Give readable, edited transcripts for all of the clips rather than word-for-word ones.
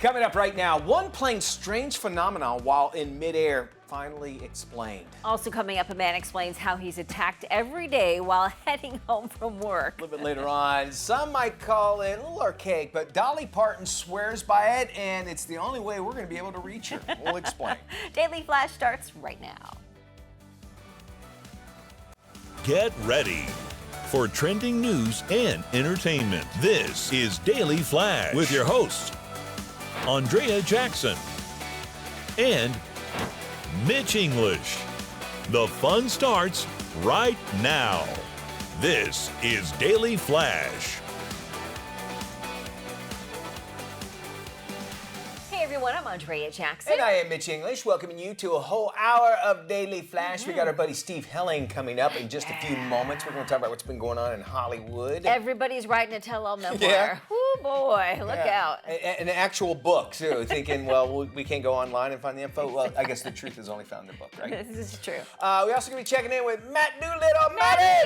Coming up right now, one plane's strange phenomenon while in midair finally explained. Also coming up, a man explains how he's attacked every day while heading home from work. A little bit later on, some might call it a little archaic, but Dolly Parton swears by it, and it's the only way we're going to be able to reach her. We'll explain. Daily Flash starts right now. Get ready for trending news and entertainment. This is Daily Flash with your hosts, Andrea Jackson and Mitch English. The fun starts right now. This is Daily Flash. Hey everyone, I'm Andrea Jackson. And I am Mitch English, welcoming you to a whole hour of Daily Flash. We got our buddy Steve Helling coming up in just a few moments. We're going to talk about what's been going on in Hollywood. Everybody's writing a tell-all memoir. Yeah. Oh boy, look out. An actual book, too. Thinking, well, we can't go online and find the info. Well, I guess the truth is only found in the book, right? This is true. We also going to be checking in with Matt Doolittle.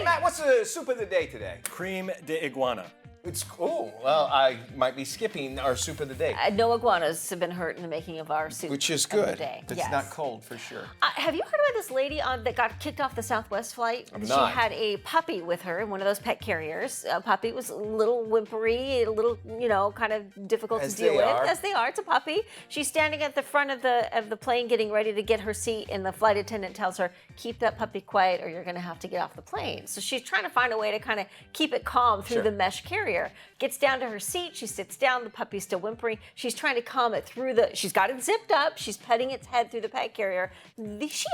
Matt, what's the soup of the day today? Cream de iguana. It's cool. Well, I might be skipping our soup of the day. No iguanas have been hurt in the making of our soup. Which is of the good. day. It's Yes. not cold for sure. Have you heard about this lady that got kicked off the Southwest flight? I'm She not. had a puppy with her in one of those pet carriers. A puppy was a little whimpery, a little, kind of difficult As to deal they with. are. As they are. It's a puppy. She's standing at the front of the plane getting ready to get her seat, and the flight attendant tells her, keep that puppy quiet or you're going to have to get off the plane. So she's trying to find a way to kind of keep it calm through Sure. the mesh carrier. Gets down to her seat, she sits down, the puppy's still whimpering. She's trying to calm it through she's got it zipped up, she's petting its head through the pet carrier. She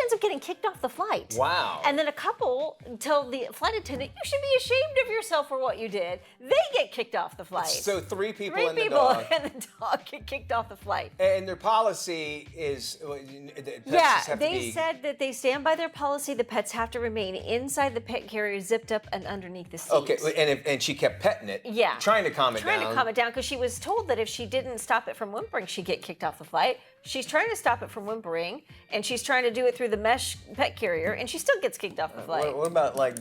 ends up getting kicked off the flight. Wow. And then a couple tell the flight attendant, you should be ashamed of yourself for what you did. They get kicked off the flight. So three people Three and the people dog. and the dog get kicked off the flight. And their policy is, the pets Yeah, just have to they be, said that they stand by their policy. The pets have to remain inside the pet carrier, zipped up and underneath the seat. Okay, and she kept petting it. Yeah. Trying to calm it down. Trying to calm it down because she was told that if she didn't stop it from whimpering, she'd get kicked off the flight. She's trying to stop it from whimpering, and she's trying to do it through the mesh pet carrier, and she still gets kicked off the flight. What about like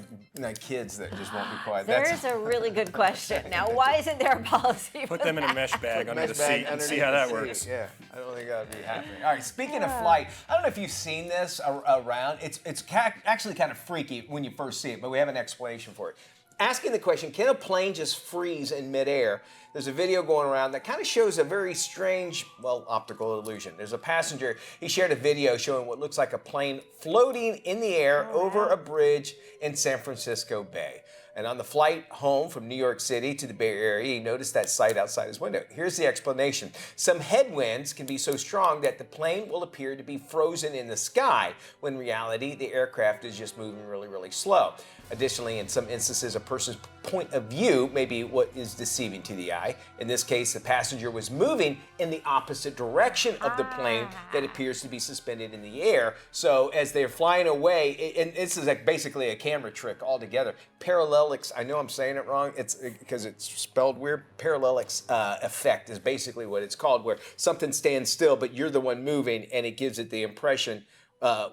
kids that just won't be quiet? There's a really good question. Now, why isn't there a policy for Put them in a that? mesh bag under the Mesh bag seat and see underneath how the that seat. works. Yeah, I don't think that would be happening. All right, speaking of flight, I don't know if you've seen this around. It's actually kind of freaky when you first see it, but we have an explanation for it. Asking the question, can a plane just freeze in midair? There's a video going around that kind of shows a very strange, optical illusion. There's a passenger, he shared a video showing what looks like a plane floating in the air over a bridge in San Francisco Bay. And on the flight home from New York City to the Bay Area, he noticed that sight outside his window. Here's the explanation. Some headwinds can be so strong that the plane will appear to be frozen in the sky, when in reality, the aircraft is just moving really, really slow. Additionally, in some instances, a person's point of view may be what is deceiving to the eye. In this case, the passenger was moving in the opposite direction of the plane that appears to be suspended in the air. So as they're flying away, and this is like basically a camera trick altogether, parallelix, I know I'm saying it wrong, it's because it's spelled weird, parallelix effect is basically what it's called, where something stands still, but you're the one moving, and it gives it the impression that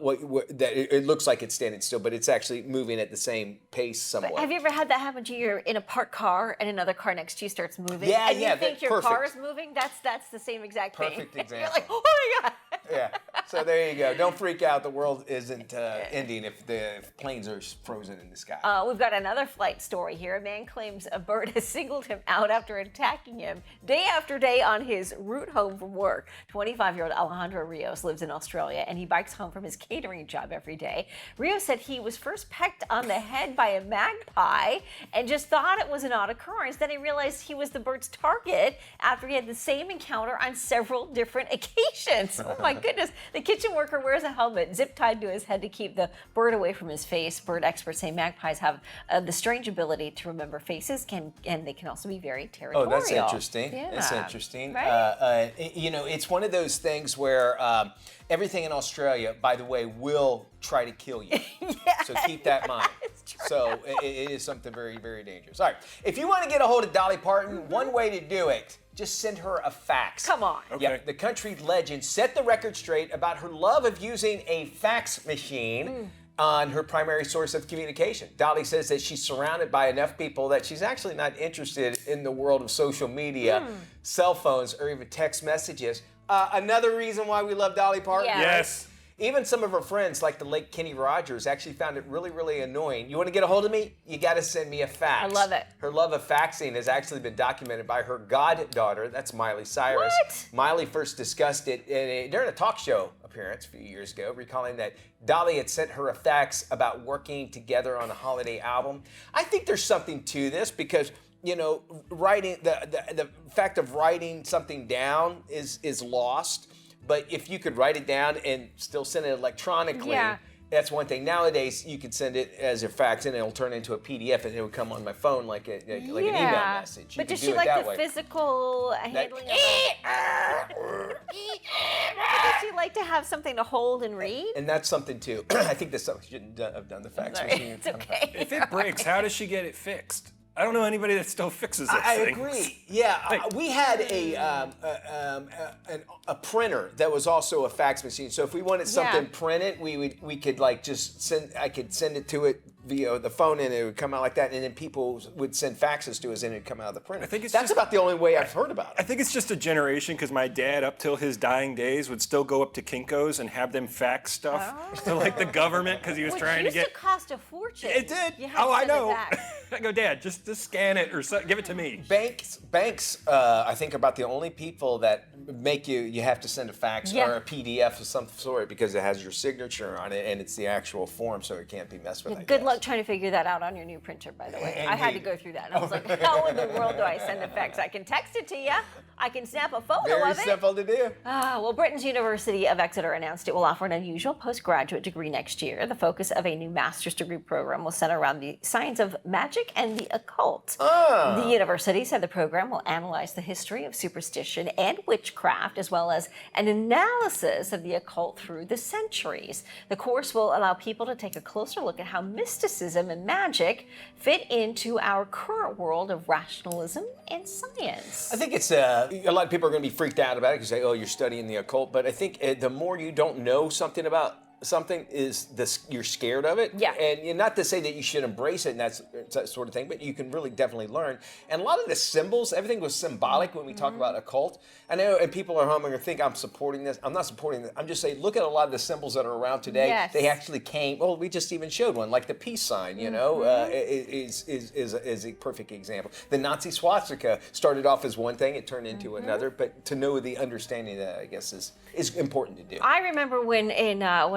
it looks like it's standing still, but it's actually moving at the same pace somewhat. Have you ever had that happen to you? You're in a parked car and another car next to you starts moving? Yeah, and yeah, you think your perfect. car is moving? That's the same exact thing. Perfect You're example. like, oh my God. Yeah, so there you go. Don't freak out. The world isn't ending if the planes are frozen in the sky. We've got another flight story here. A man claims a bird has singled him out after attacking him day after day on his route home from work. 25-year-old Alejandro Rios lives in Australia, and he bikes home from his catering job every day. Rios said he was first pecked on the head by a magpie and just thought it was an odd occurrence. Then he realized he was the bird's target after he had the same encounter on several different occasions. Oh my goodness. The kitchen worker wears a helmet zip tied to his head to keep the bird away from his face. Bird experts say magpies have the strange ability to remember faces, and they can also be very territorial. Oh, that's interesting. Yeah. That's interesting. Right? It's one of those things where everything in Australia, by the way, will try to kill you. So keep that in mind. It's true. So it is something very, very dangerous. All right. If you want to get a hold of Dolly Parton, one way to do it, just send her a fax. Come on. Okay. Yeah, the country legend set the record straight about her love of using a fax machine. on her primary source of communication. Dolly says that she's surrounded by enough people that she's actually not interested in the world of social media, cell phones, or even text messages. Another reason why we love Dolly Parton. Yeah. Yes. Even some of her friends, like the late Kenny Rogers, actually found it really, really annoying. You want to get a hold of me? You got to send me a fax. I love it. Her love of faxing has actually been documented by her goddaughter. That's Miley Cyrus. What? Miley first discussed it during a talk show appearance a few years ago, recalling that Dolly had sent her a fax about working together on a holiday album. I think there's something to this because, you know, writing the fact of writing something down is lost. But if you could write it down and still send it electronically, that's one thing. Nowadays, you could send it as a fax and it'll turn into a PDF and it would come on my phone like an email message. But does she like the physical handling of it? Does she like to have something to hold and read? And that's something too. I think that's something she shouldn't have done the fax machine. It's okay. If it breaks, how does she get it fixed? I don't know anybody that still fixes it. I agree. Yeah, we had a printer that was also a fax machine. So if we wanted something printed, we could like just send. I could send it to it via the phone, and it would come out like that. And then people would send faxes to us, and it'd come out of the printer. I think it's that's just, about the only way I've heard about I it. think it's just a generation because my dad, up till his dying days, would still go up to Kinko's and have them fax stuff to like the government because he was trying to Which get. used to cost a fortune. It did. You had to I send it know. back. I go, Dad, just scan it or give it to me. Banks, I think, are about the only people that make you have to send a fax or a PDF of some sort because it has your signature on it and it's the actual form, so it can't be messed with. I Good guess. luck trying to figure that out on your new printer, by the way. I had to go through that. And I was like, how in the world do I send a fax? I can text it to you. I can snap a photo Very of it. simple to do. Well, Britain's University of Exeter announced it will offer an unusual postgraduate degree next year. The focus of a new master's degree program will center around the science of magic and the occult. The university said the program will analyze the history of superstition and witchcraft, as well as an analysis of the occult through the centuries. The course will allow people to take a closer look at how mysticism and magic fit into our current world of rationalism and science. I think it's a lot of people are going to be freaked out about it because they say, "Oh, you're studying the occult." But I think the more you don't know something about something is this, you're scared of it. Yeah. And not to say that you should embrace it and that sort of thing, but you can really definitely learn. And a lot of the symbols, everything was symbolic when we talk about occult. I know, and people are home and think I'm supporting this. I'm not supporting this. I'm just saying, look at a lot of the symbols that are around today. Yes. They actually came. Well, we just even showed one, like the peace sign. You know, is a perfect example. The Nazi swastika started off as one thing, it turned into another. But to know the understanding of that, I guess, is important to do. I remember when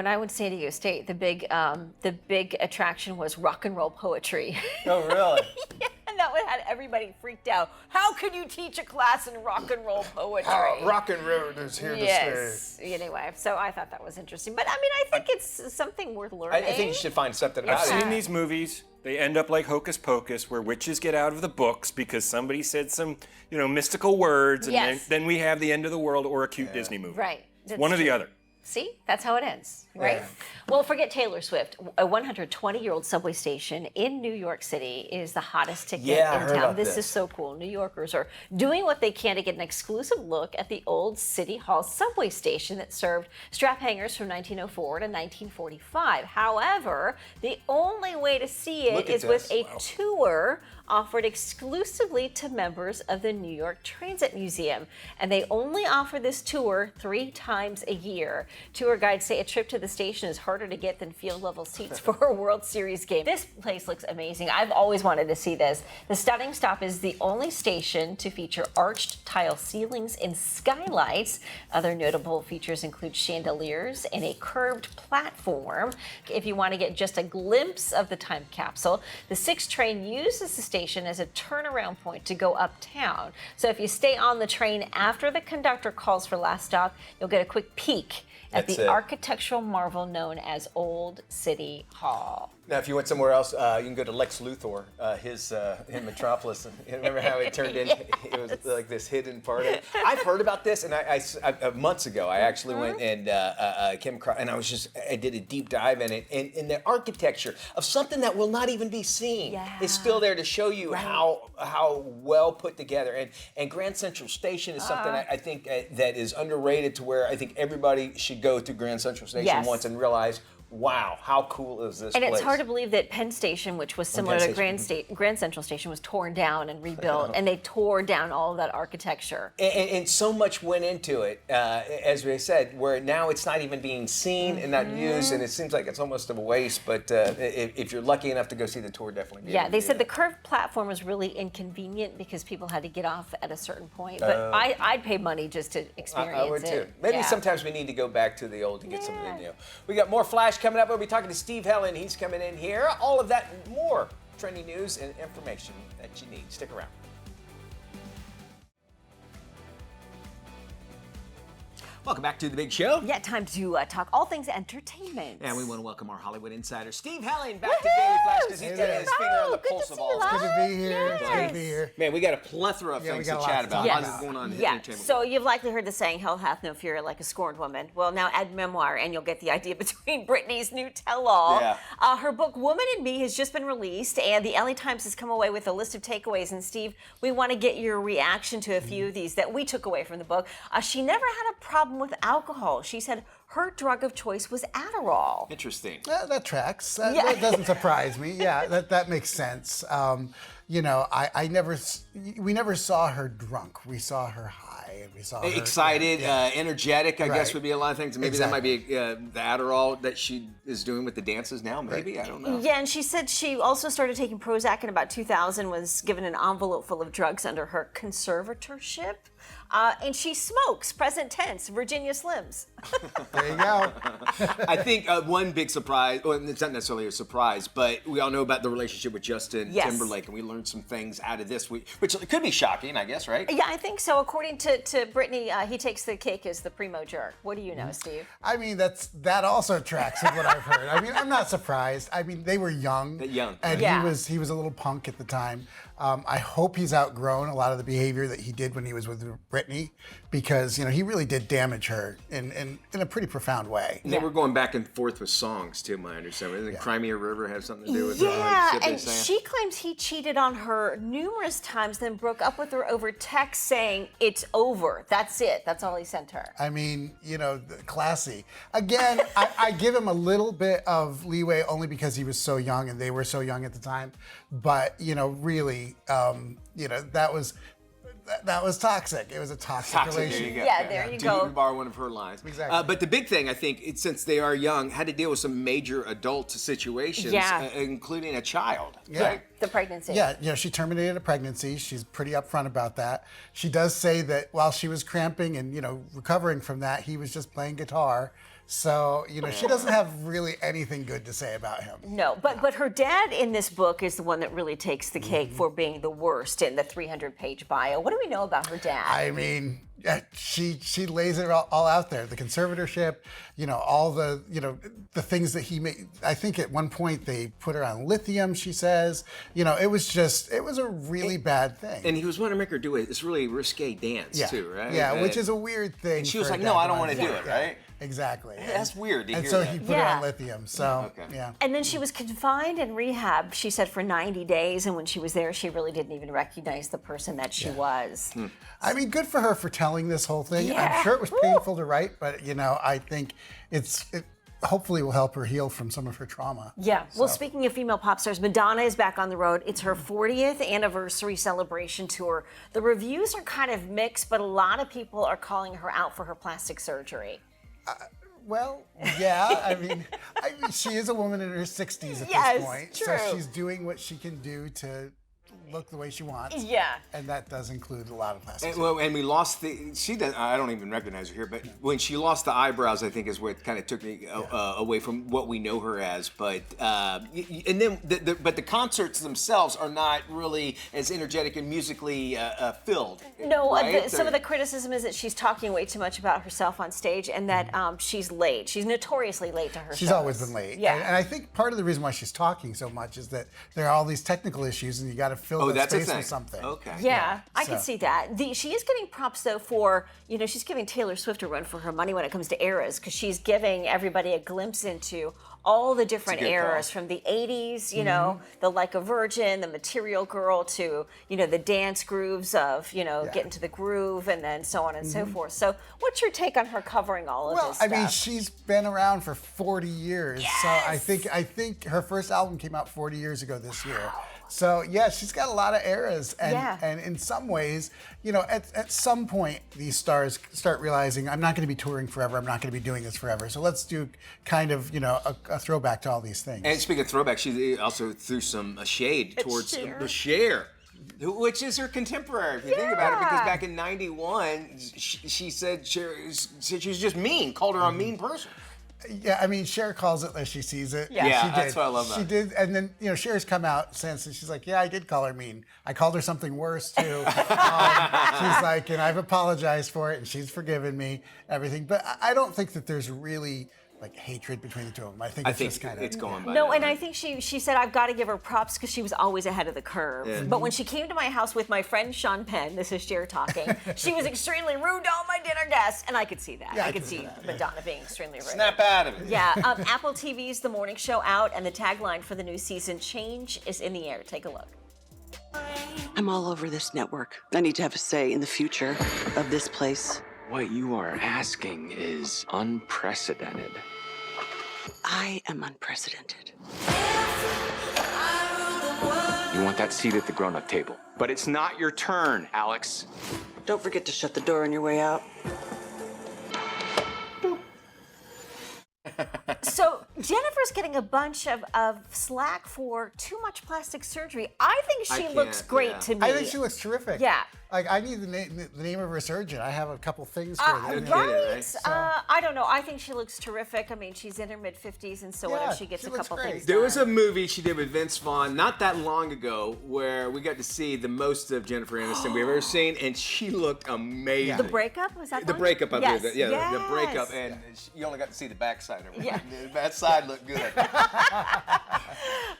I went to San Diego State, the big attraction was rock and roll poetry. Oh, really? Yeah, and that had everybody freaked out. How can you teach a class in rock and roll poetry? Rock and roll is here to stay. Anyway, so I thought that was interesting. But I mean, I think it's something worth learning. I think you should find something about I've it. seen these movies. They end up like Hocus Pocus, where witches get out of the books because somebody said some, mystical words, and then we have the end of the world or a cute Disney movie. Right. It's one or the other. See, that's how it ends, right? Yeah. Well, forget Taylor Swift. A 120-year-old subway station in New York City is the hottest ticket Yeah, I in heard town. about This this. is so cool. New Yorkers are doing what they can to get an exclusive look at the old City Hall subway station that served strap hangers from 1904 to 1945. However, the only way to see Look it at is with this. a Wow. tour offered exclusively to members of the New York Transit Museum. And they only offer this tour 3 times a year. Tour guides say a trip to the station is harder to get than field level seats for a World Series game. This place looks amazing. I've always wanted to see this. The stunning stop is the only station to feature arched tile ceilings and skylights. Other notable features include chandeliers and a curved platform. If you want to get just a glimpse of the time capsule, the 6 train uses the station as a turnaround point to go uptown. So if you stay on the train after the conductor calls for last stop, you'll get a quick peek at That's the it. architectural marvel known as Old City Hall. Now, if you went somewhere else, you can go to Lex Luthor, in Metropolis. And remember how it turned in? It was like this hidden part of it. I've heard about this, and I months ago, I actually went and came across, and I did a deep dive in it. And in the architecture of something that will not even be seen is still there to show you how well put together. And Grand Central Station is something I think that is underrated to where I think everybody should go to Grand Central Station once and realize Wow, how cool is this And place? it's hard to believe that Penn Station, which was similar to Grand Central Station, was torn down and rebuilt, and they tore down all of that architecture. And so much went into it, as we said, where now it's not even being seen and not used, and it seems like it's almost a waste. But if you're lucky enough to go see the tour, definitely be able to They do said the that. curved platform was really inconvenient because people had to get off at a certain point. But I'd pay money just to experience it. I would too. Maybe sometimes we need to go back to the old to get something new. We got more Flash coming up. We'll be talking to Steve Helen. He's coming in here. All of that and more trending news and information that you need. Stick around. Welcome back to the big show. Yeah, time to talk all things entertainment. And we want to welcome our Hollywood insider, Steve Helen, back to Daily Flash because he's got his finger on the pulse of all you, stuff. Good to be here. Yes. It's good to be here. Man, we got a plethora of things to chat about. Yes. How's it going on in Yeah, entertainment? so you've likely heard the saying, hell hath no fury like a scorned woman. Well, now add memoir, and you'll get the idea between Britney's new tell-all. Yeah. Her book, Woman in Me, has just been released, and the LA Times has come away with a list of takeaways. And Steve, we want to get your reaction to a few of these that we took away from the book. She never had a problem with alcohol. She said her drug of choice was Adderall. Interesting. That tracks. That doesn't surprise me. Yeah, that makes sense. You know, we never saw her drunk. We saw her high, and we saw her Excited, energetic, I guess Right. would be a lot of things. Maybe that might be the Adderall that she is doing with the dances now, maybe? I don't know. Yeah, and she said she also started taking Prozac in about 2000, was given an envelope full of drugs under her conservatorship. And she smokes, present tense, Virginia Slims. There you go. I think one big surprise, well, it's not necessarily a surprise, but we all know about the relationship with Justin Timberlake, and we learned some things out of this week, which could be shocking, I guess, right? Yeah, I think so. According to Britney, he takes the cake as the primo jerk. What do you know, Steve? I mean, that also tracks with what I've heard. I mean, I'm not surprised. I mean, they were young. And he was a little punk at the time. I hope he's outgrown a lot of the behavior that he did when he was with Britney, because he really did damage her in a pretty profound way. And they were going back and forth with songs, too, my understanding. Doesn't Crimea River have something to do with Yeah, it? and she claims he cheated on her numerous times, then broke up with her over text saying, it's over. That's it. That's all he sent her. I mean, classy. Again, I give him a little bit of leeway only because he was so young and they were so young at the time. But, really, that was toxic. It was a toxic relationship. There you go. Yeah, there you go. To borrow one of her lines. Exactly. But the big thing, I think, since they are young, had to deal with some major adult situations, including a child. Yeah. Right? The pregnancy. Yeah, she terminated a pregnancy. She's pretty upfront about that. She does say that while she was cramping and, recovering from that, he was just playing guitar. So, she doesn't have really anything good to say about him. No, but her dad in this book is the one that really takes the cake for being the worst in the 300-page bio. What do we know about her dad? I mean, she lays it all out there. The conservatorship, all the, the things that he made. I think at one point they put her on lithium, she says. It was a really bad thing. And he was wanting to make her do this really risque dance, too, right? Yeah, which is a weird thing. And she was like, no, I don't want to do it, right? Exactly. That's weird to hear And so that. he put her on lithium. So, yeah. And then she was confined in rehab, she said, for 90 days. And when she was there, she really didn't even recognize the person that she was. I mean, good for her for telling this whole thing. Yeah. I'm sure it was painful to write, but, I think it hopefully will help her heal from some of her trauma. Yeah. Well, speaking of female pop stars, Madonna is back on the road. It's her 40th anniversary celebration tour. The reviews are kind of mixed, but a lot of people are calling her out for her plastic surgery. Well, yeah. I mean, she is a woman in her 60s at this point. True. So she's doing what she can do to look the way she wants. Yeah. And that does include a lot of plastic. And we lost I don't even recognize her here, but when she lost the eyebrows, I think is what kind of took me away from what we know her as. But and then but the concerts themselves are not really as energetic and musically filled. No, right? Some of the criticism is that she's talking way too much about herself on stage, and that she's late. She's notoriously late to her She's shows. always been late. Yeah. And I think part of the reason why she's talking so much is that there are all these technical issues, and you got to fill fill the that's a space thing. with something. Okay. Yeah, I So- can see that. She is getting props though for, she's giving Taylor Swift a run for her money when it comes to eras, because she's giving everybody a glimpse into all the different eras from the 80s, the Like a Virgin, the Material Girl, to, the dance grooves of, getting to the groove, and then so on and so forth. So what's your take on her covering all of this stuff? I mean, she's been around for 40 years. Yes! So I think her first album came out 40 years ago this year. So yeah, she's got a lot of eras, and in some ways, at some point these stars start realizing I'm not going to be touring forever. I'm not going to be doing this forever. So let's do kind of a throwback to all these things. And speaking of throwback, she also threw some shade towards Cher, which is her contemporary, if you think about it, because back in '91, she said she was just mean, called her a mean person. Yeah, I mean, Cher calls it as she sees it. Yeah, she that's what I love about She did, and then, Cher's come out since, and she's like, yeah, I did call her mean. I called her something worse, too. She's like, and I've apologized for it, and she's forgiven me, everything. But I don't think that there's really, hatred between the two of them. I think it's just kind of... it's going by. No, and I think she said I've got to give her props because she was always ahead of the curve. Yeah. But when she came to my house with my friend Sean Penn, this is Cher talking, she was extremely rude to all my dinner guests, and I could see that. Yeah, I could see Madonna being extremely rude. Snap out of it. Yeah, Apple TV's The Morning Show out, and the tagline for the new season, "Change is in the air." Take a look. I'm all over this network. I need to have a say in the future of this place. What you are asking is unprecedented. I am unprecedented. You want that seat at the grown-up table. But it's not your turn, Alex. Don't forget to shut the door on your way out. So Jennifer's getting a bunch of slack for too much plastic surgery. I think she looks great to me. I think she looks terrific. Yeah. I need the name of her surgeon. I have a couple things for her. Right? I don't know. I think she looks terrific. I mean, she's in her mid-50s, and so what if she gets a couple things done? There was a movie she did with Vince Vaughn not that long ago where we got to see the most of Jennifer Aniston we've ever seen, and she looked amazing. The Breakup? Was that the one? Breakup? I Yes. believe. Yeah, the Yes. Breakup, and you only got to see the backside of her. Yeah. That side looked good.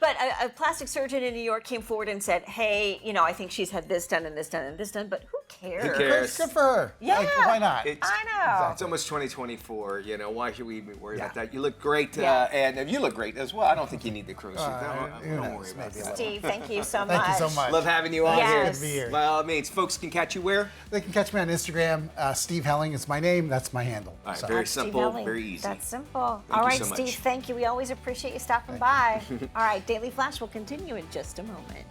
But a plastic surgeon in New York came forward and said, hey, I think she's had this done and this done and this done, but who cares? Who cares? Good for her. Yeah. Why not? I know. It's almost 2024. Why should we even worry about that? You look great, Yeah. and you look great as well. I don't think you need the cruise suit. Don't worry about that. Steve, thank you so much. Thank you so much. Love having you on Yes. here. Good to be here. By all means, folks can catch you where? They can catch me on Instagram. Steve Helling is my name. That's my handle. All right, So- very Steve simple, Helling. very easy. That's simple. you All right, so much. Steve, thank you. We always appreciate you stopping by. All right, Daily Flash will continue in just a moment.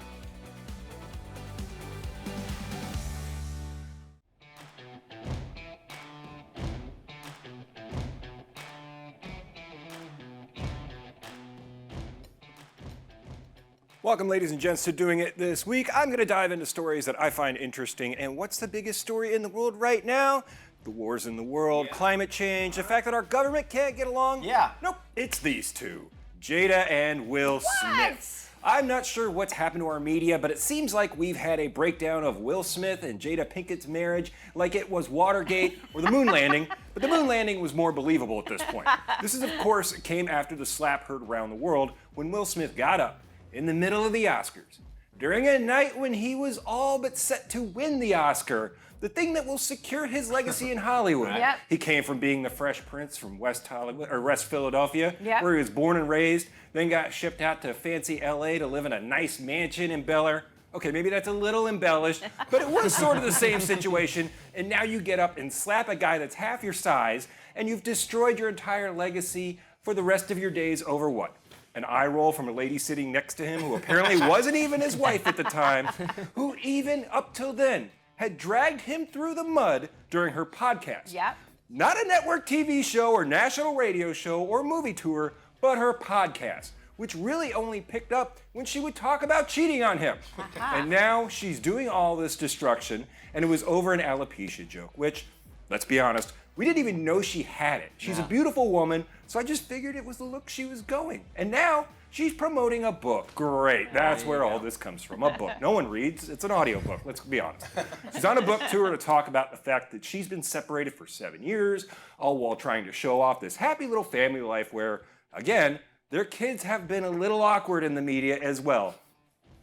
Welcome, ladies and gents, to Doing It This Week. I'm going to dive into stories that I find interesting. And what's the biggest story in the world right now? The wars in the world, climate change, the fact that our government can't get along. Yeah. Nope, it's these two, Jada and Will Smith. I'm not sure what's happened to our media, but it seems like we've had a breakdown of Will Smith and Jada Pinkett's marriage like it was Watergate or the moon landing, but the moon landing was more believable at this point. This is, of course, came after the slap heard around the world when Will Smith got up in the middle of the Oscars, during a night when he was all but set to win the Oscar, the thing that will secure his legacy in Hollywood. Yep. He came from being the Fresh Prince from West Philadelphia, Yep. where he was born and raised, then got shipped out to fancy LA to live in a nice mansion in Bel Air. Okay, maybe that's a little embellished, but it was sort of the same situation. And now you get up and slap a guy that's half your size, and you've destroyed your entire legacy for the rest of your days over what? An eye roll from a lady sitting next to him who apparently wasn't even his wife at the time, who even up till then had dragged him through the mud during her podcast. Yep. Not a network TV show or national radio show or movie tour, but her podcast, which really only picked up when she would talk about cheating on him. And now she's doing all this destruction, and it was over an alopecia joke, which, let's be honest, we didn't even know she had it. She's a beautiful woman, so I just figured it was the look she was going. And now she's promoting a book. Great, that's where all this comes from, a book. No one reads, it's an audiobook, let's be honest. She's on a book tour to talk about the fact that she's been separated for 7 years, all while trying to show off this happy little family life where, again, their kids have been a little awkward in the media as well.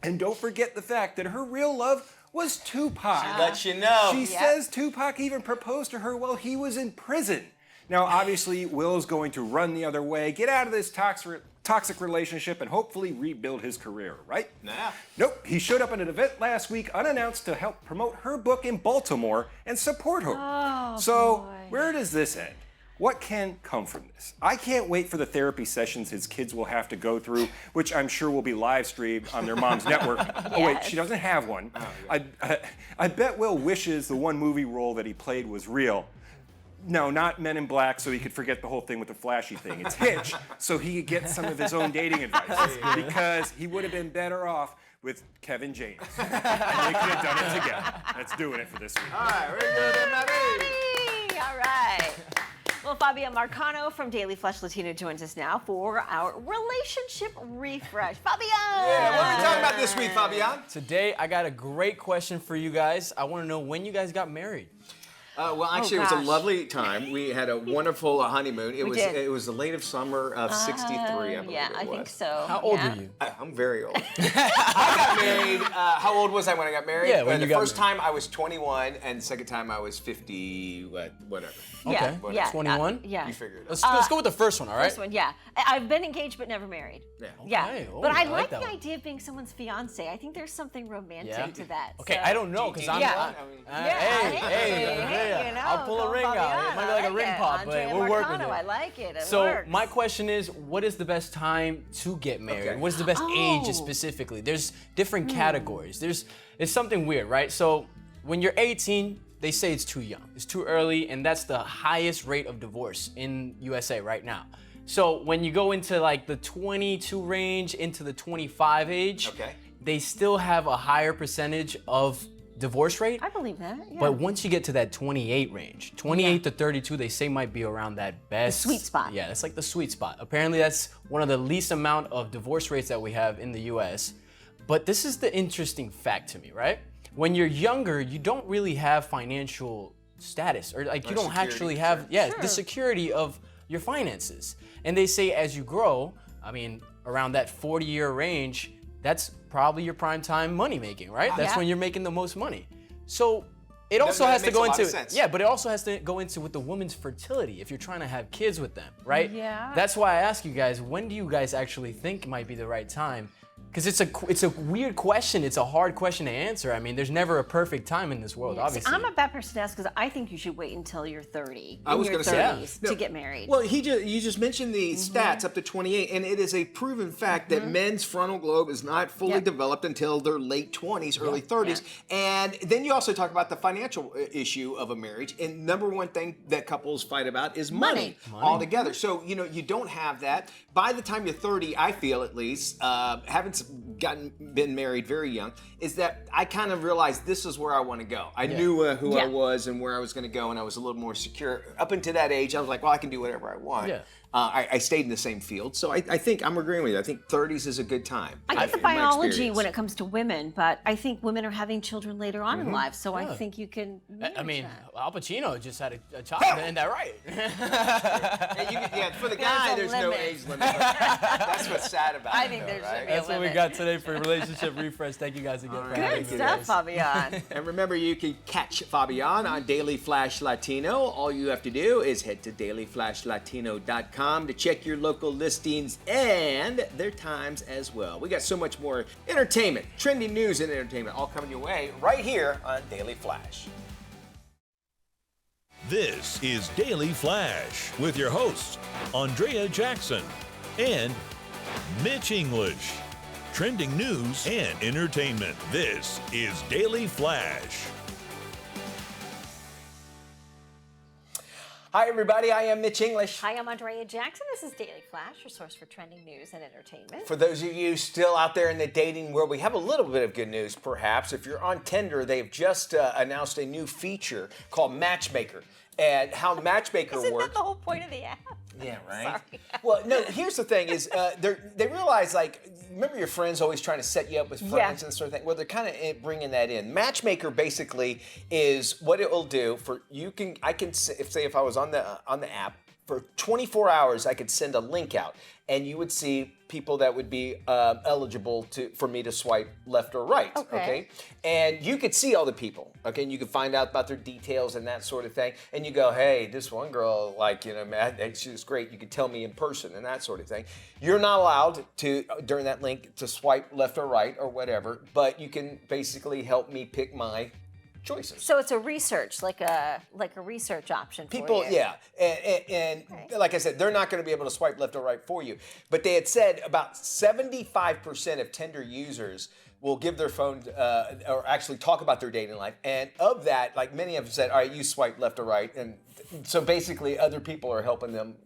And don't forget the fact that her real love was Tupac. She lets you know. She says Tupac even proposed to her while he was in prison. Now, obviously, Will's going to run the other way, get out of this toxic relationship, and hopefully rebuild his career, right? Nah. Nope. He showed up at an event last week unannounced to help promote her book in Baltimore and support her. Oh, so, boy. where does this end? What can come from this? I can't wait for the therapy sessions his kids will have to go through, which I'm sure will be live streamed on their mom's network. Oh wait, she doesn't have one. Oh, yeah. I bet Will wishes the one movie role that he played was real. No, not Men in Black, so he could forget the whole thing with the flashy thing. It's Hitch, so he could get some of his own dating advice, because he would have been better off with Kevin James. And they could have done it together. That's doing it for this week. All right, we're good, everybody. All right. Well, Fabian Marcana from Daily Flash Latino joins us now for our relationship refresh. Fabian! Yeah, what are we talking about this week, Fabian? Today, I got a great question for you guys. I want to know when you guys got married. Well, actually, it was a lovely time. We had a wonderful honeymoon. It was the late of summer of '63, I believe Yeah, I think so. How old were you? I'm very old. I got married. How old was I when I got married? Yeah, when you the got first time I was 21, and the second time I was 50, whatever. Yeah, Okay. yeah. 21? Yeah. You figured it out. Let's go with the first one, all right? First one, yeah. I've been engaged but never married. Yeah. Yeah. Okay. Oh, But I I like like that the one. idea of being someone's fiance. I think there's something romantic Yeah. to that. Okay, so. I don't know, because I'm Yeah. not. Hey, Andrea, you know, I'll pull a go ring out. Fabian, It might be like a ring pop, but Andrea we'll work with Marcano, it. I like it. It So works. my question is, what is the best time to get married? Okay. What is the best age Oh. specifically? There's different categories. It's something weird, right? So when you're 18, they say it's too young. It's too early, and that's the highest rate of divorce in USA right now. So when you go into like the 22 range into the 25 age, they still have a higher percentage of divorce rate. I believe that. Yeah. But once you get to that 28 range, 28 to 32, they say might be around that best. The sweet spot. Yeah, that's like the sweet spot. Apparently that's one of the least amount of divorce rates that we have in the US. But this is the interesting fact to me, right? When you're younger, you don't really have financial status, or like you don't actually have, the security of your finances. And they say as you grow, I mean, around that 40-year range, that's probably your prime time money making, right? That's when you're making the most money. So it also has to go into, but it also has to go into with the woman's fertility if you're trying to have kids with them, right? Yeah. That's why I ask you guys, when do you guys actually think might be the right time? Because it's a weird question. It's a hard question to answer. I mean, there's never a perfect time in this world, obviously. See, I'm a bad person to ask because I think you should wait until you're 30. I was going to say to get married. Well, you just mentioned the stats up to 28, and it is a proven fact that men's frontal lobe is not fully developed until their late 20s, early 30s. And then you also talk about the financial issue of a marriage, and number one thing that couples fight about is money. Altogether. So you don't have that. By the time you're 30, I feel at least, haven't been married very young, is that I kind of realized this is where I want to go. I knew who I was and where I was going to go, and I was a little more secure. Up until that age, I was like, well, I can do whatever I want. Yeah. I stayed in the same field, so I think I'm agreeing with you. I think 30s is a good time. I get the biology when it comes to women, but I think women are having children later on in life, so I think you can. I mean, Al Pacino just had a child, isn't that right? For the guy, there's no age limit. That's what's sad about it. I think there should be That's what we got today for Relationship Refresh. Thank you guys again. Good stuff, Fabian. And remember, you can catch Fabian on Daily Flash Latino. All you have to do is head to dailyflashtlatino.com to check your local listings and their times as well. We got so much more entertainment, trending news and entertainment all coming your way right here on Daily Flash. This is Daily Flash with your hosts, Andrea Jackson and Mitch English. Trending news and entertainment. This is Daily Flash. Hi, everybody. I am Mitch English. Hi, I'm Andrea Jackson. This is Daily Flash, your source for trending news and entertainment. For those of you still out there in the dating world, we have a little bit of good news, perhaps. If you're on Tinder, they've just announced a new feature called Matchmaker. And how Matchmaker Isn't works. that the whole point of the app? Yeah, right? Sorry. Well, no, here's the thing is they realize, like, remember your friends always trying to set you up with friends and sort of thing? Well, they're kind of bringing that in. Matchmaker basically is what it will do for, I can say if I was on the app, for 24 hours, I could send a link out, and you would see people that would be eligible for me to swipe left or right. Okay. And you could see all the people. Okay. And you could find out about their details and that sort of thing. And you go, hey, this one girl, like, you know, man, she's great. You could tell me in person and that sort of thing. You're not allowed to, during that link, to swipe left or right or whatever, but you can basically help me pick my choices. So it's a research, like a research option for people, you. yeah, and like I said, they're not going to be able to swipe left or right for you. But they had said about 75% of Tinder users will give their phone or actually talk about their dating life, and of that, like many of them said, all right, you swipe left or right, and so basically other people are helping them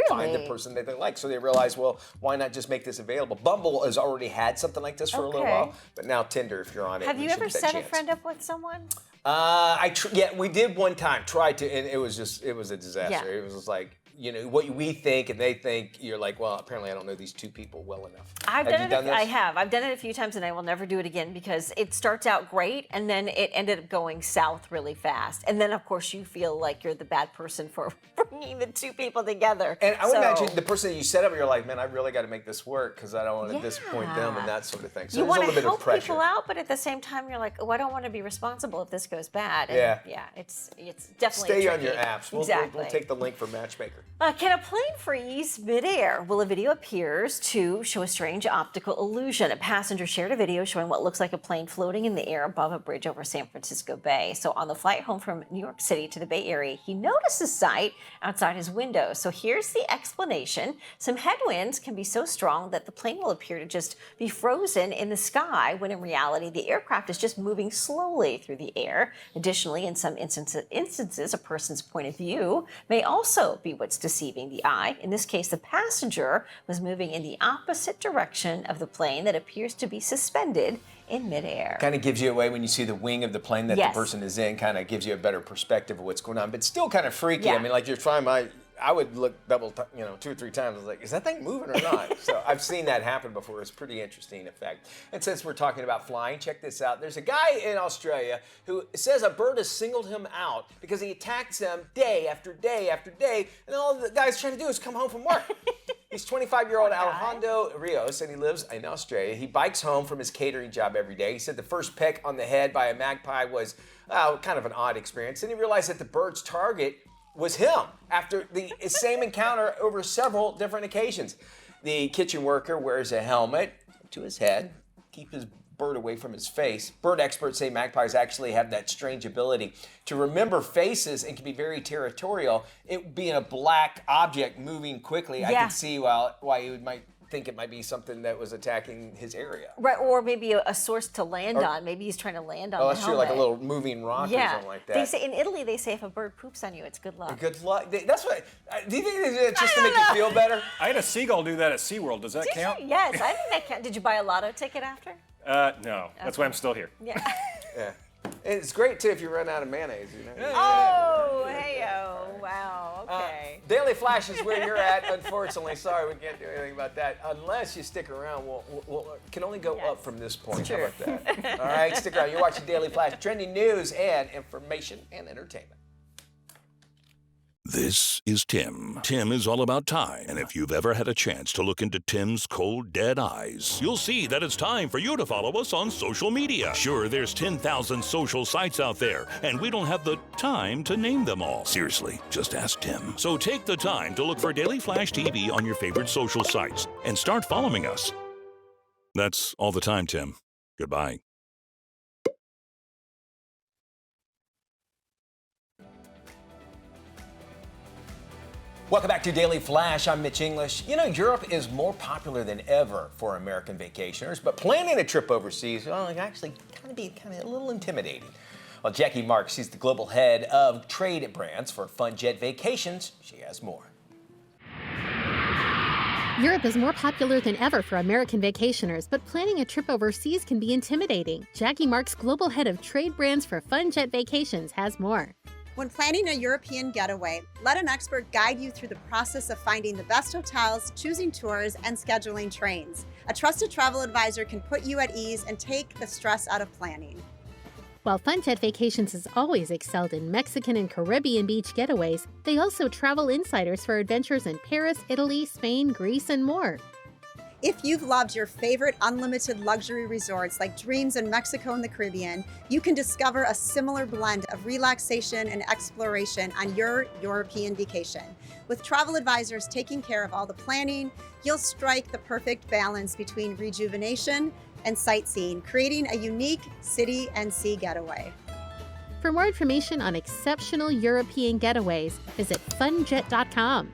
find the person that they like. So they realize, well, why not just make this available? Bumble has already had something like this for a little while, but now Tinder, if you're on it, have you ever set a friend up with someone? Yeah, we did one time. Tried to, and it was a disaster. Yeah. It was just like, you know, what we think and they think. You're like, well, apparently I don't know these two people well enough. I've done it a few times, and I will never do it again because it starts out great, and then it ended up going south really fast. And then, of course, you feel like you're the bad person for bringing the two people together. And I would imagine the person that you set up, you're like, man, I really got to make this work because I don't want to disappoint them and that sort of thing. So you there's a little bit of help pressure. people out, but at the same time, you're like, oh, I don't want to be responsible if this goes bad. And it's definitely Stay tricky. on your apps. We'll take the link for Matchmaker. Can a plane freeze midair? Well, a video appears to show a strange optical illusion. A passenger shared a video showing what looks like a plane floating in the air above a bridge over San Francisco Bay. So on the flight home from New York City to the Bay Area, he noticed a sight outside his window. So here's the explanation. Some headwinds can be so strong that the plane will appear to just be frozen in the sky, when in reality, the aircraft is just moving slowly through the air. Additionally, in some instances, a person's point of view may also be what's deceiving the eye. In this case, the passenger was moving in the opposite direction of the plane that appears to be suspended in midair. Kind of gives you away when you see the wing of the plane that the person is in, kind of gives you a better perspective of what's going on, but still kind of freaky. I mean, like you're trying I would look two or three times. I was like, is that thing moving or not? So I've seen that happen before. It's pretty interesting effect. And since we're talking about flying, check this out. There's a guy in Australia who says a bird has singled him out because he attacks them day after day after day, and all the guy's trying to do is come home from work. He's 25-year-old Alejandro Rios, and he lives in Australia. He bikes home from his catering job every day. He said the first peck on the head by a magpie was kind of an odd experience. Then he realized that the bird's target was him after the same encounter over several different occasions. The kitchen worker wears a helmet to his head, keep his bird away from his face. Bird experts say magpies actually have that strange ability to remember faces and can be very territorial. It being a black object moving quickly, I can see why you might think it might be something that was attacking his area. Right, or maybe a source to land on. Maybe he's trying to land on the helmet. That's true, like a little moving rock or something like that. They say in Italy, they say if a bird poops on you, it's good luck. Good luck. That's what. Do you think it's just to make you feel better? I had a seagull do that at SeaWorld. Does that count? Yes, I think that counts. Did you buy a lotto ticket after? No. That's why I'm still here. Yeah. Yeah. And it's great too if you run out of mayonnaise. You know? Oh, hey-o. Wow, okay. Daily Flash is where you're at, unfortunately. Sorry, we can't do anything about that. Unless you stick around, we'll can only go up from this point. How about that? All right, stick around. You're watching Daily Flash, trending news and information and entertainment. This is Tim. Tim is all about time, and if you've ever had a chance to look into Tim's cold, dead eyes, you'll see that it's time for you to follow us on social media. Sure, there's 10,000 social sites out there, and we don't have the time to name them all. Seriously, just ask Tim. So take the time to look for Daily Flash TV on your favorite social sites, and start following us. That's all the time, Tim. Goodbye. Welcome back to Daily Flash. I'm Mitch English. You know, Europe is more popular than ever for American vacationers, but planning a trip overseas, well, it actually can be a little intimidating. Well, Jackie Marks, she's the global head of trade brands for Fun Jet Vacations. She has more. Europe is more popular than ever for American vacationers, but planning a trip overseas can be intimidating. Jackie Marks, global head of trade brands for Fun Jet Vacations, has more. When planning a European getaway, let an expert guide you through the process of finding the best hotels, choosing tours, and scheduling trains. A trusted travel advisor can put you at ease and take the stress out of planning. While FunJet Vacations has always excelled in Mexican and Caribbean beach getaways, they also travel insiders for adventures in Paris, Italy, Spain, Greece, and more. If you've loved your favorite unlimited luxury resorts like Dreams in Mexico and the Caribbean, you can discover a similar blend of relaxation and exploration on your European vacation. With travel advisors taking care of all the planning, you'll strike the perfect balance between rejuvenation and sightseeing, creating a unique city and sea getaway. For more information on exceptional European getaways, visit funjet.com.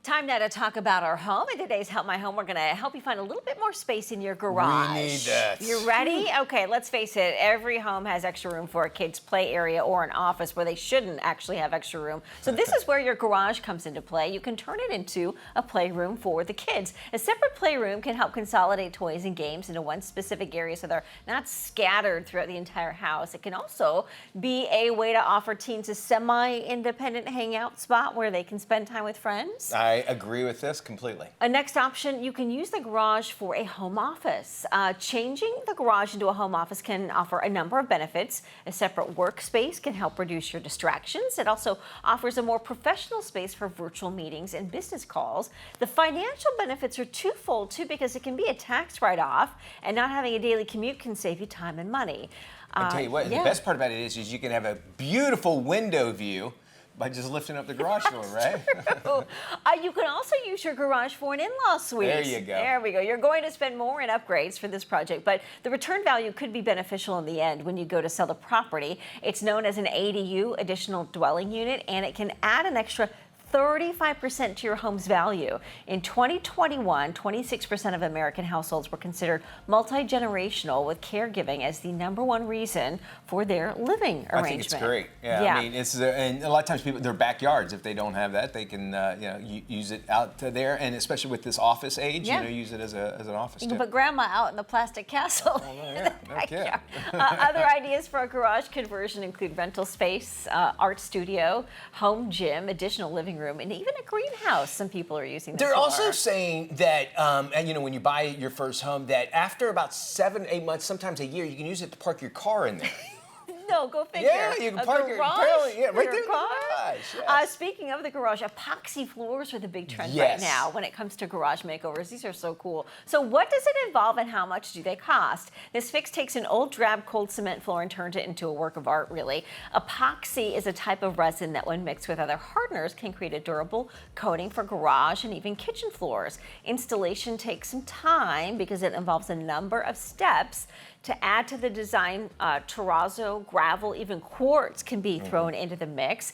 Time now to talk about our home. In today's Help My Home, we're going to help you find a little bit more space in your garage. We need that. You ready? Okay, let's face it. Every home has extra room for a kid's play area or an office where they shouldn't actually have extra room. So this is where your garage comes into play. You can turn it into a playroom for the kids. A separate playroom can help consolidate toys and games into one specific area so they're not scattered throughout the entire house. It can also be a way to offer teens a semi-independent hangout spot where they can spend time with friends. I agree with this completely. A next option, you can use the garage for a home office. Changing the garage into a home office can offer a number of benefits. A separate workspace can help reduce your distractions. It also offers a more professional space for virtual meetings and business calls. The financial benefits are twofold too, because it can be a tax write-off, and not having a daily commute can save you time and money. I tell you what, the best part about it is you can have a beautiful window view by just lifting up the garage door, right? You can also use your garage for an in-law suite. There you go. There we go. You're going to spend more in upgrades for this project, but the return value could be beneficial in the end when you go to sell the property. It's known as an ADU, additional dwelling unit, and it can add an extra 35% to your home's value. In 2021, 26% of American households were considered multi-generational, with caregiving as the #1 reason for their living arrangement. I think it's great. Yeah. I mean, it's and a lot of times people, their backyards, if they don't have that, they can use it out there, and especially with this office age, use it as an office. You can put grandma out in the plastic castle. Okay. Other ideas for a garage conversion include rental space, art studio, home gym, additional living room, and even a greenhouse. Some people are using this. They're also saying that, and when you buy your first home, that after about 7-8 months, sometimes a year, you can use it to park your car in there. No, go figure. Yeah, you can park your garage, right there in the garage. Yes. Speaking of the garage, epoxy floors are the big trend right now when it comes to garage makeovers. These are so cool. So what does it involve and how much do they cost? This fix takes an old drab cold cement floor and turns it into a work of art, really. Epoxy is a type of resin that when mixed with other hardeners can create a durable coating for garage and even kitchen floors. Installation takes some time because it involves a number of steps. To add to the design, terrazzo, gravel, even quartz can be thrown into the mix.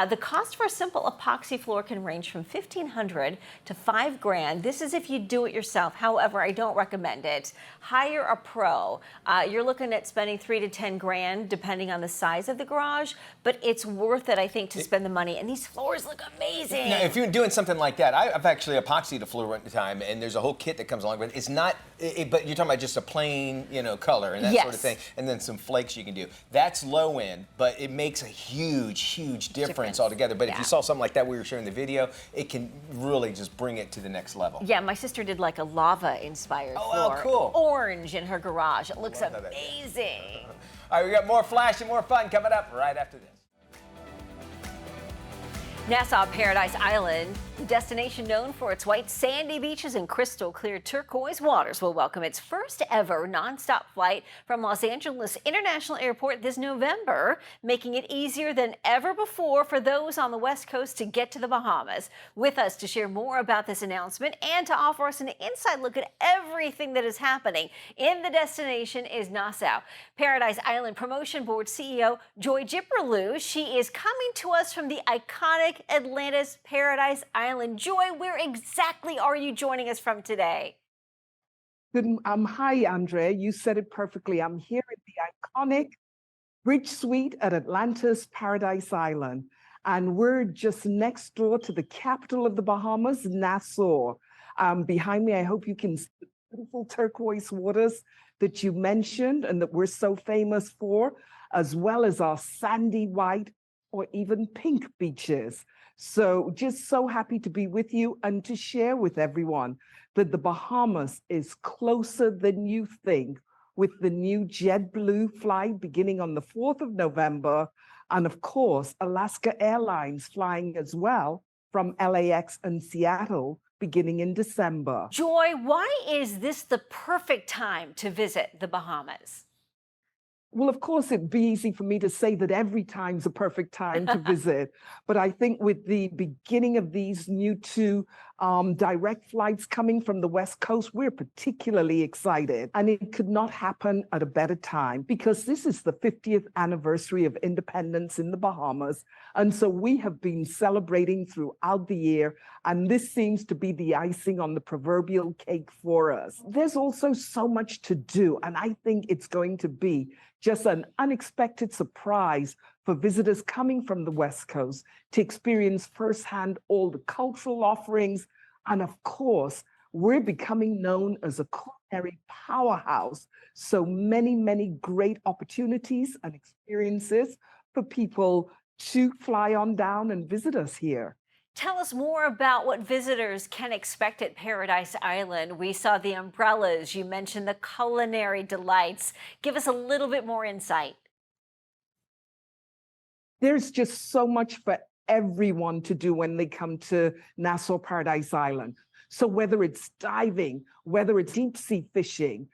The cost for a simple epoxy floor can range from $1,500 to $5,000. This is if you do it yourself. However, I don't recommend it. Hire a pro. You're looking at spending $3,000 to $10,000 depending on the size of the garage, but it's worth it, I think, to spend the money. And these floors look amazing. Now, if you're doing something like that, I've actually epoxied a floor one time, and there's a whole kit that comes along with it. It's not, but you're talking about just a plain, color and that sort of thing, and then some flakes you can do. That's low end, but it makes a huge difference altogether. But if you saw something like that we were showing the video, it can really just bring it to the next level. Yeah, my sister did like a lava-inspired floor. Oh, cool. Orange in her garage. It looks amazing. All right, we got more Flash and more fun coming up right after this. Nassau Paradise Island, the destination known for its white sandy beaches and crystal clear turquoise waters, will welcome its first ever nonstop flight from Los Angeles International Airport this November, making it easier than ever before for those on the West Coast to get to the Bahamas. With us to share more about this announcement and to offer us an inside look at everything that is happening in the destination is Nassau Paradise Island Promotion Board CEO Joy Gipperlew. She is coming to us from the iconic Atlantis Paradise Island. Joy, where exactly are you joining us from today? Hi, Andrea. You said it perfectly. I'm here at the iconic Bridge Suite at Atlantis Paradise Island, and we're just next door to the capital of the Bahamas, Nassau. Behind me, I hope you can see the beautiful turquoise waters that you mentioned and that we're so famous for, as well as our sandy white or even pink beaches. So just so happy to be with you and to share with everyone that the Bahamas is closer than you think with the new JetBlue flight beginning on the 4th of November. And of course, Alaska Airlines flying as well from LAX and Seattle beginning in December. Joy, why is this the perfect time to visit the Bahamas? Well, of course, it'd be easy for me to say that every time's a perfect time to visit. But I think with the beginning of these new two direct flights coming from the West Coast, we're particularly excited. And it could not happen at a better time because this is the 50th anniversary of independence in the Bahamas. And so we have been celebrating throughout the year. And this seems to be the icing on the proverbial cake for us. There's also so much to do. And I think it's going to be just an unexpected surprise for visitors coming from the West Coast to experience firsthand all the cultural offerings. And of course, we're becoming known as a culinary powerhouse. So many, many great opportunities and experiences for people to fly on down and visit us here. Tell us more about what visitors can expect at Paradise Island. We saw the umbrellas. You mentioned the culinary delights. Give us a little bit more insight. There's just so much for everyone to do when they come to Nassau Paradise Island. So whether it's diving, whether it's deep sea fishing,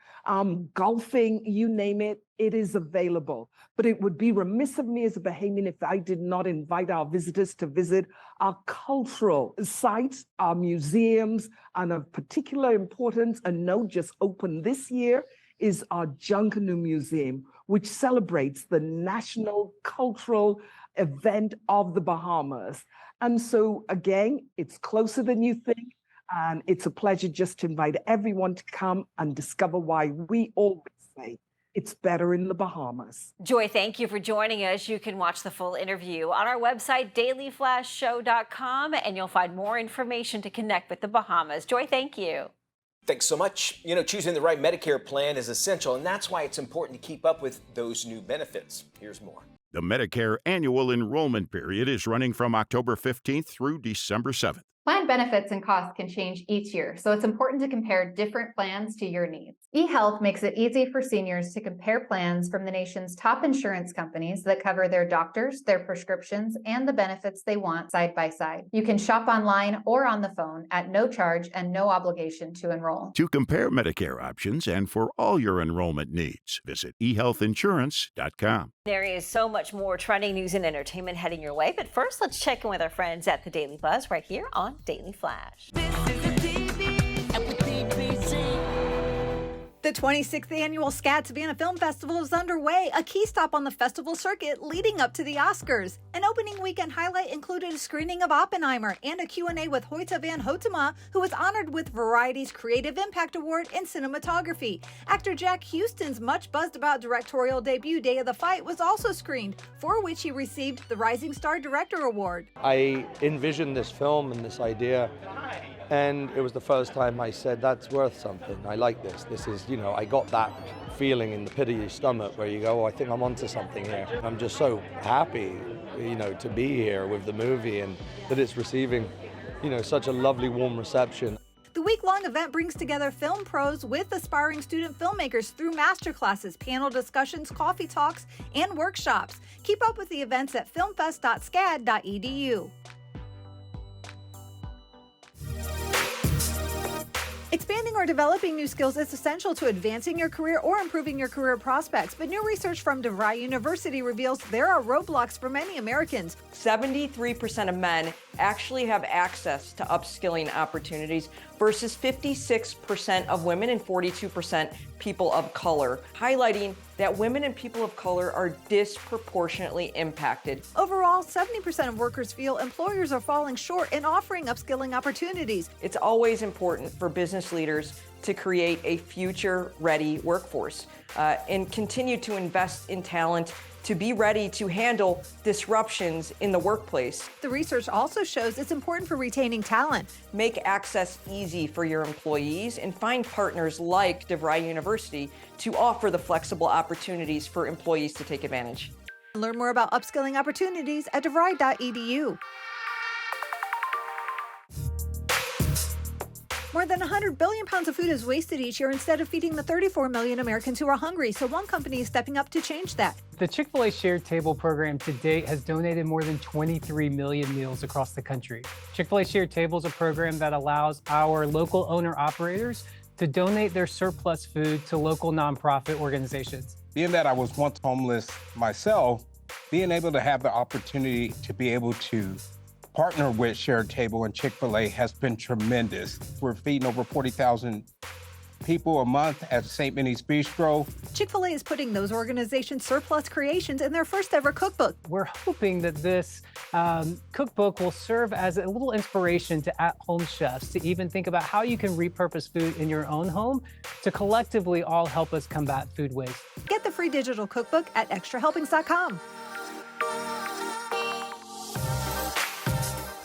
golfing, you name it, it is available. But it would be remiss of me as a Bahamian if I did not invite our visitors to visit our cultural sites, our museums, and of particular importance, and no, just opened this year, is our Junkanoo Museum, which celebrates the national cultural event of the Bahamas. And so again, it's closer than you think. And it's a pleasure just to invite everyone to come and discover why we always say it's better in the Bahamas. Joy, thank you for joining us. You can watch the full interview on our website, dailyflashtshow.com, and you'll find more information to connect with the Bahamas. Joy, thank you. Thanks so much. You know, choosing the right Medicare plan is essential, and that's why it's important to keep up with those new benefits. Here's more. The Medicare annual enrollment period is running from October 15th through December 7th. Plan benefits and costs can change each year, so it's important to compare different plans to your needs. eHealth makes it easy for seniors to compare plans from the nation's top insurance companies that cover their doctors, their prescriptions, and the benefits they want side by side. You can shop online or on the phone at no charge and no obligation to enroll. To compare Medicare options and for all your enrollment needs, visit ehealthinsurance.com. There is so much more trending news and entertainment heading your way, but first let's check in with our friends at the Daily Buzz right here on Daily Flash. The 26th annual SCAD Savannah Film Festival is underway, a key stop on the festival circuit leading up to the Oscars. An opening weekend highlight included a screening of Oppenheimer and a Q&A with Hoyte van Hoytema, who was honored with Variety's Creative Impact Award in Cinematography. Actor Jack Houston's much buzzed about directorial debut Day of the Fight was also screened, for which he received the Rising Star Director Award. I envisioned this film and this idea, and it was the first time I said, that's worth something. I like this. This is, you know, I got that feeling in the pit of your stomach where you go, oh, I think I'm onto something here. I'm just so happy, you know, to be here with the movie and that it's receiving, you know, such a lovely, warm reception. The week-long event brings together film pros with aspiring student filmmakers through masterclasses, panel discussions, coffee talks, and workshops. Keep up with the events at filmfest.scad.edu. Expanding or developing new skills is essential to advancing your career or improving your career prospects, but new research from DeVry University reveals there are roadblocks for many Americans. 73% of men actually have access to upskilling opportunities versus 56% of women and 42% people of color, highlighting that women and people of color are disproportionately impacted. Overall, 70% of workers feel employers are falling short in offering upskilling opportunities. It's always important for business leaders to create a future-ready workforce and continue to invest in talent to be ready to handle disruptions in the workplace. The research also shows it's important for retaining talent. Make access easy for your employees and find partners like DeVry University to offer the flexible opportunities for employees to take advantage. Learn more about upskilling opportunities at devry.edu. More than 100 billion pounds of food is wasted each year instead of feeding the 34 million Americans who are hungry. So one company is stepping up to change that. The Chick-fil-A Shared Table program to date has donated more than 23 million meals across the country. Chick-fil-A Shared Table is a program that allows our local owner-operators to donate their surplus food to local nonprofit organizations. Being that I was once homeless myself, being able to have the opportunity to be able to partner with Shared Table and Chick-fil-A has been tremendous. We're feeding over 40,000 people a month at St. Minnie's Bistro. Chick-fil-A is putting those organizations' surplus creations in their first ever cookbook. We're hoping that this cookbook will serve as a little inspiration to at-home chefs to even think about how you can repurpose food in your own home to collectively all help us combat food waste. Get the free digital cookbook at extrahelpings.com.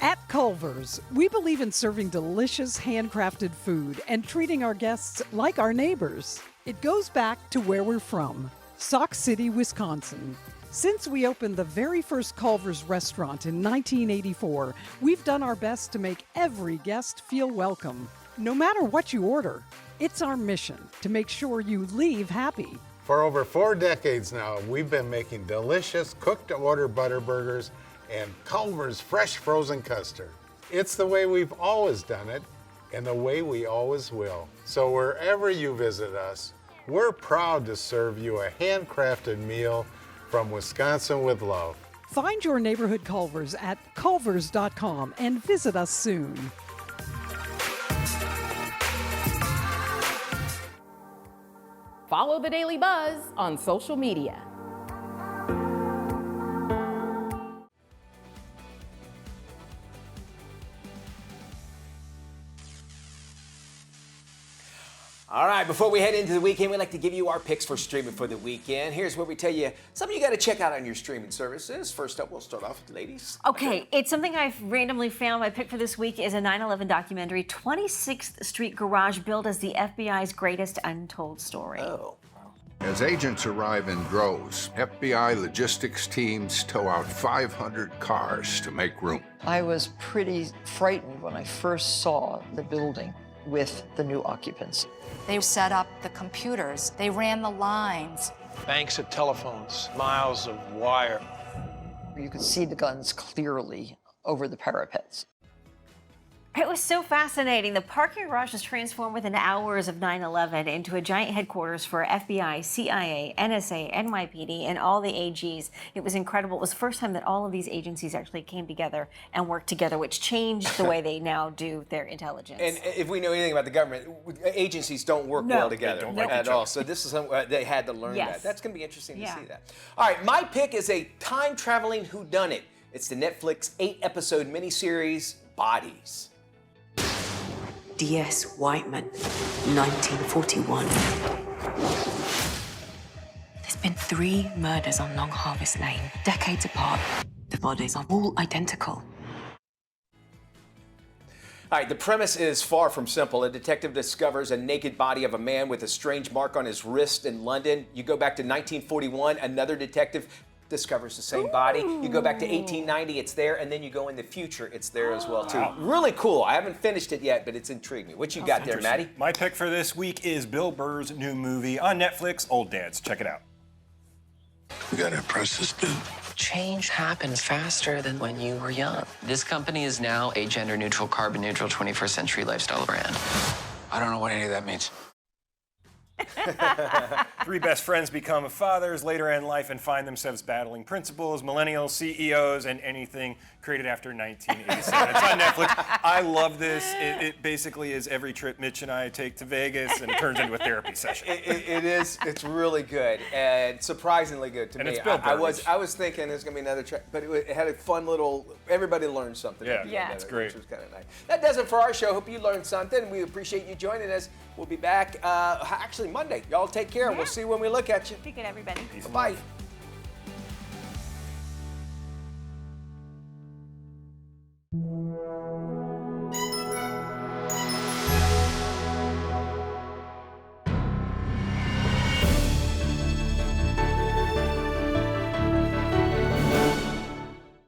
At Culver's, we believe in serving delicious handcrafted food and treating our guests like our neighbors. It goes back to where we're from, Sauk City, Wisconsin. Since we opened the very first Culver's restaurant in 1984, we've done our best to make every guest feel welcome. No matter what you order, it's our mission to make sure you leave happy. For over 4 decades now, we've been making delicious cooked-to-order butter burgers and Culver's fresh frozen custard. It's the way we've always done it and the way we always will. So wherever you visit us, we're proud to serve you a handcrafted meal from Wisconsin with love. Find your neighborhood Culver's at culvers.com and visit us soon. Follow the Daily Buzz on social media. All right, before we head into the weekend, we'd like to give you our picks for streaming for the weekend. Here's where we tell you something you got to check out on your streaming services. First up, we'll start off with the ladies. Okay, it's something I've randomly found. My pick for this week is a 9/11 documentary, 26th Street Garage, billed as the FBI's greatest untold story. Oh. As agents arrive in droves, FBI logistics teams tow out 500 cars to make room. I was pretty frightened when I first saw the building with the new occupants. They set up the computers. They ran the lines. Banks of telephones, miles of wire. You could see the guns clearly over the parapets. It was so fascinating. The parking garage was transformed within hours of 9/11 into a giant headquarters for FBI, CIA, NSA, NYPD, and all the AGs. It was incredible. It was the first time that all of these agencies actually came together and worked together, which changed the way they now do their intelligence. And if we know anything about the government, agencies don't work well together at all. So this is something they had to learn that. That's going to be interesting to see that. All right, my pick is a time-traveling whodunit. It's the Netflix 8-episode miniseries, Bodies. D.S. Whiteman, 1941. There's been 3 murders on Long Harvest Lane, decades apart. The bodies are all identical. All right, the premise is far from simple. A detective discovers a naked body of a man with a strange mark on his wrist in London. You go back to 1941, another detective discovers the same body. You go back to 1890, it's there, and then you go in the future, it's there as well too. Really cool. I haven't finished it yet, but it's intriguing me. What you got there, Maddie? My pick for this week is Bill Burr's new movie on Netflix, Old Dads. Check it out. We gotta impress this dude. Change happens faster than when you were young. This company is now a gender-neutral, carbon-neutral, 21st century lifestyle brand. I don't know what any of that means. 3 best friends become fathers later in life and find themselves battling principals, millennials, CEOs, and anything created after 1987. It's on Netflix. I love this. It basically is every trip Mitch and I take to Vegas, and it turns into a therapy session. It is. It's really good and surprisingly good to me. It's Bill I Burr, was thinking there's gonna be another track, but it had a fun little. Everybody learned something. Yeah, it's great. Which was kind of nice. That does it for our show. Hope you learned something. We appreciate you joining us. We'll be back actually Monday. Y'all take care. We'll see you when we look at you. Be good, everybody. Bye.